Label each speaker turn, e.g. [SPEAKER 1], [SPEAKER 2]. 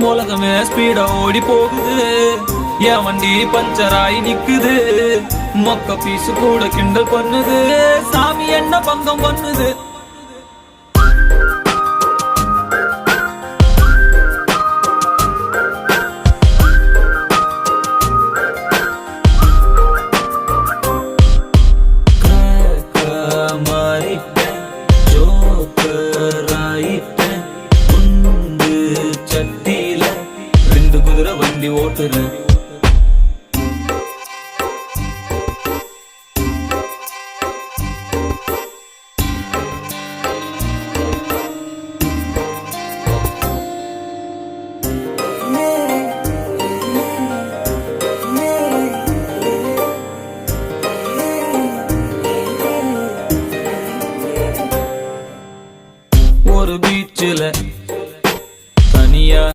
[SPEAKER 1] உலகமே ஸ்பீட ஓடி போகுது, என் வண்டி பஞ்சராயி நிக்குது. மொக்க பீசு கூட கிண்டல் பண்ணுது, சாமி என்ன பங்கம் பண்ணுது. சட்டியில 2 குதிரை வண்டி ஓட்டுறேன்.